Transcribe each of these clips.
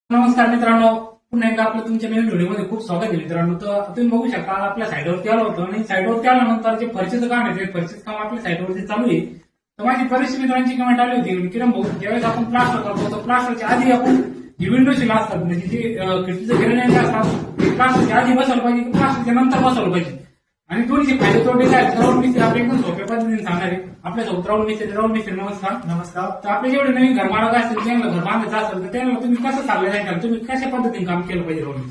नमस्कार मित्रांनो, पुन्हा एकदा आपलं तुमच्या नवीन व्हिडिओमध्ये खूप स्वागत आहे मित्रांनो. तर तुम्ही बघू शकता आज आपल्या साईडवरती आलो होतो आणि साईडवरती आल्यानंतर जे फरशीचं काम आहे ते फरशीचं काम आपल्या साईडवरती चालू आहे. तर माझी बरीचशी मित्रांची कमेंट आली होती किरण भाऊ, ज्यावेळेस आपण प्लास्टर करतो तर प्लास्टरच्या आधी आपण जी विंडो शिला असतात म्हणजे जी खिडकीचं गिरणे असतात ते प्लास्टरच्या आधी बसवलं पाहिजे की प्लास्टरच्या नंतर बसवलं पाहिजे. आणि थोडीशी फायदे तोटे काय राहुल मिस्त्री आपल्या एकदम सोप्या पद्धतीने सांगणार आहे. आपल्यासोबत राहुल मिस्त्री नमस्कार. नमस्कार. तर आपले जेवढे नवीन घर मालक असतील त्यांना घर बांधायचं असेल तर त्यांना तुम्ही कसं चाललं नाही, तुम्ही कशा पद्धतीने काम केलं पाहिजे राहुल?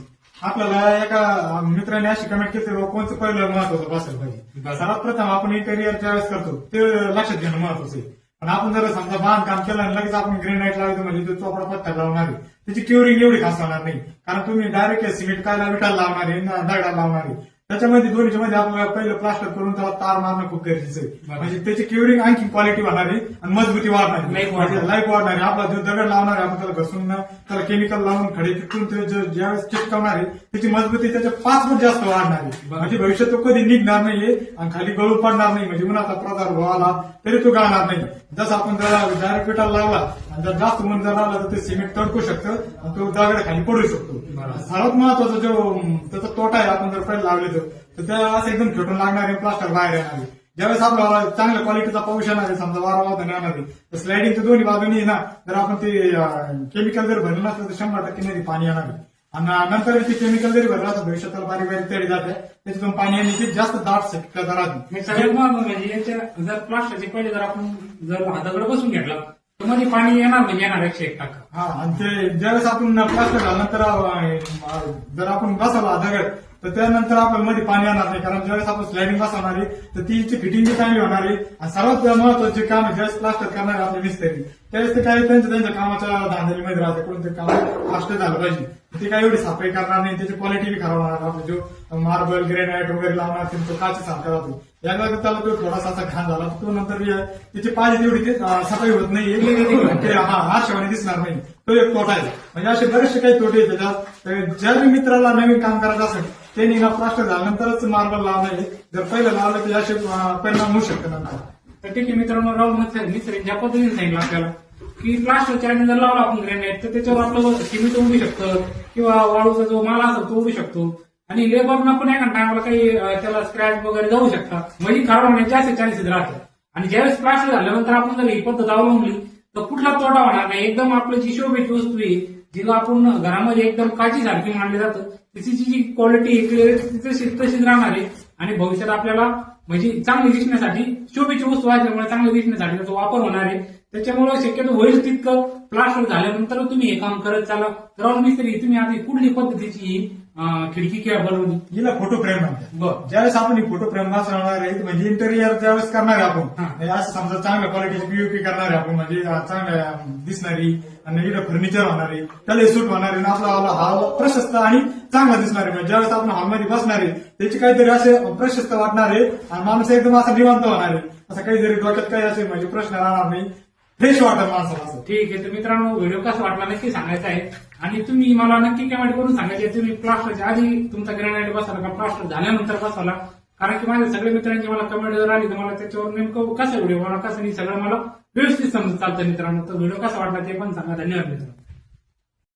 आपल्याला एका मित्राने अशी कमेंट केली बाबा कोणतं पहिलं महत्वाचं बसायला पाहिजे. सर्वात प्रथम आपण इंटेरियर ज्यावेळेस करतो ते लक्षात घेणं महत्वाचं आहे. पण आपण जर समजा बांधकाम केलं आणि लगेच आपण ग्रेनाईट लावायचं म्हणजे तो चोपडा पत्थर लावणार आहे त्याची क्युरिंग एवढी खास होणार नाही. कारण तुम्ही डायरेक्ट सिमेंट कायला विटाला लावणार आहे दगडाला लावणार आहे. त्याच्यामध्ये दोन्हीच्या मध्ये आपल्याला पहिलं प्लास्टर करून त्याला तार मारणं खूप गरजेचं आहे. म्हणजे त्याची क्युरिंग आणखी क्वालिटी वाढणार आहे आणि मजबूती वाढणार आहे, लाईफ वाढणार आहे. आपला जो दगड लावणार आहे आपण त्याला घसून त्याला केमिकल लावून खडे चिटकून ज्यावेळेस चिटकवणार आहे त्याची मजबूती त्याच्या 5 पट जास्त वाढणार आहे. म्हणजे भविष्यात तो कधी निघणार नाहीये आणि खाली गळून पडणार नाही. म्हणजे उन्हाचा प्रकार व्हावा तरी तो गळणार नाही. जसं आपण त्याला डायरेक्ट विटाला लावला आणि जर जास्त ऊन जर लावला तर ते सिमेंट तडकू शकतं आणि तो दगड खाली पडू शकतो. सर्वात महत्वाचा जो त्याचा तोटा आहे आपण जर पहिले लावले तर त्या असं एकदम फेटून लागणारे प्लास्टर बाहेर येणार आहे. ज्यावेळेस आपल्याला चांगल्या क्वालिटीचा पाऊस येणार आहे समजा वारा वादन येणार आहे तर स्लायडिंगच्या दोन्ही बाजूनी ना जर आपण ते केमिकल जर भरलं नसलं तर 100% नदी पाणी येणार आहे. आणि नंतर ते केमिकल जरी भरलं असं भविष्यात त्याला बारीक बारीक तरी जाते त्याच्यातून पाणी येण्याची जास्त दाट शक्यता राहते. सगळ्यात महत्वाचं म्हणजे याच्या जर प्लास्टरचे पहिले जर आपण जर हाताकडे बसून घेतला तर मध्ये पाणी येणार म्हणजे येणार 101%. हा, आणि ते ज्यावेळेस आपण प्लास्टर झाल्यानंतर जर आपण बसवला दगड तर त्यानंतर आपल्याला मध्ये पाणी येणार नाही. कारण ज्यावेळेस आपण स्लायडिंग बसवणार आहे तर तीची फिटिंग चांगली होणार आहे. आणि सर्वात महत्वाचे काम आहे ज्यावेळेस प्लास्टर करणार आहे आपले मिस्त्री त्यावेळेस ते काय त्यांच्या कामाच्या धांदलीमध्ये राहते कोणते काम फास्ट झालं पाहिजे. ते काय एवढी साफाई करणार नाही, त्याची क्वालिटी बी खराब होणार. आपलं जो मार्बल ग्रेनाईट वगैरे लावणार तो काची सारखा राहतो. एकदा त्याला तो थोडासा घाण झाला तो नंतर त्याची पाहिजे तेवढी ते सफाई होत नाही, आरशावाने दिसणार नाही. तो एक तोटा आहे. म्हणजे असे बरेचसे काही तोटे आहेत त्याच्यात. ज्या मित्राला नवीन काम करायचं असेल त्यांनी ना प्लास्टर झाल्यानंतरच मार्बल लावणार आहे. जर पहिलं लावलं तर असे परिणाम होऊ शकतात नंतर. तर ठीक आहे मित्रांनो, राहुल मिस्त्री ज्या पद्धतीने सांगितलं आपल्याला की प्लास्टरच्या जर लावला आपण ग्रेनाईट तर त्याच्यावर आपलं सिमेंट उडू शकतं किंवा वाळूचा जो माल असेल तो उडू शकतो. आणि लेबरना पण एका टायमाला काही त्याला स्क्रॅच वगैरे जाऊ शकतात म्हणजे खराब होण्याचे जास्त चान्सेस राहतात. आणि ज्यावेळेस प्लास्टर झाल्यानंतर आपण जर ही पद्धत अवलंबली तर कुठला तोटा होणार नाही. एकदम आपलं जी शोभेची वस्तू आहे जिला आपण घरामध्ये एकदम काची सारखी मानली जातं त्याची जी क्वालिटी क्लिअरिटी तशीच राहणार आहे. आणि भविष्यात आपल्याला म्हणजे चांगली दिसण्यासाठी शोभेची वस्तू असल्यामुळे चांगली दिसण्यासाठी त्याचा वापर होणार आहे. त्याच्यामुळे शक्यतो होईल तितकं प्लास्टर झाल्यानंतर तुम्ही हे काम करत चाला. राहुल मिस्त्री तुम्ही आधी कुठली पद्धतीची खिडकी किंवा बनवली? हिला फोटो फ्रेम म्हणतात. ज्यावेळेस आपण ही फोटो फ्रेम बसवणार आहे म्हणजे इंटेरियर ज्यावेळेस करणार आहे आपण असं समजा चांगल्या क्वालिटीची पीओपी करणार आहे आपण म्हणजे चांगल्या दिसणारी आणि इकडे फर्निचर होणार आहे त्याला सूट होणार आहे. आपला हॉल प्रशस्त आणि चांगला दिसणार आहे. म्हणजे ज्यावेळेस आपण हॉलमध्ये बसणार आहे त्याची काहीतरी असे प्रशस्त वाटणार आहे आणि माणूस एकदम असं निवांत होणार आहे. असं काही जरी डोक्यात काही असे म्हणजे प्रश्न राहणार नाही, फ्रेश वाटत माणसाला असं. ठीक आहे. तर मित्रांनो व्हिडिओ कसा वाटला नक्की सांगायचा आहे आणि तुम्ही मला नक्की कमेंट करून सांगायचे तुम्ही प्लास्टरच्या आधी तुमचा ग्रेनाईट बसवला का प्लास्टर झाल्यानंतर बसवला. कारण की माझ्या सगळ्या मित्रांची मला कमेंट जर आली तर मला त्याच्यावर नेमकं कसं व्हिडिओ मला कसं नाही सगळं मला व्यवस्थित समजत चालतं मित्रांनो. तर व्हिडिओ कसा वाटला ते पण सांगा. धन्यवाद मित्रांनो.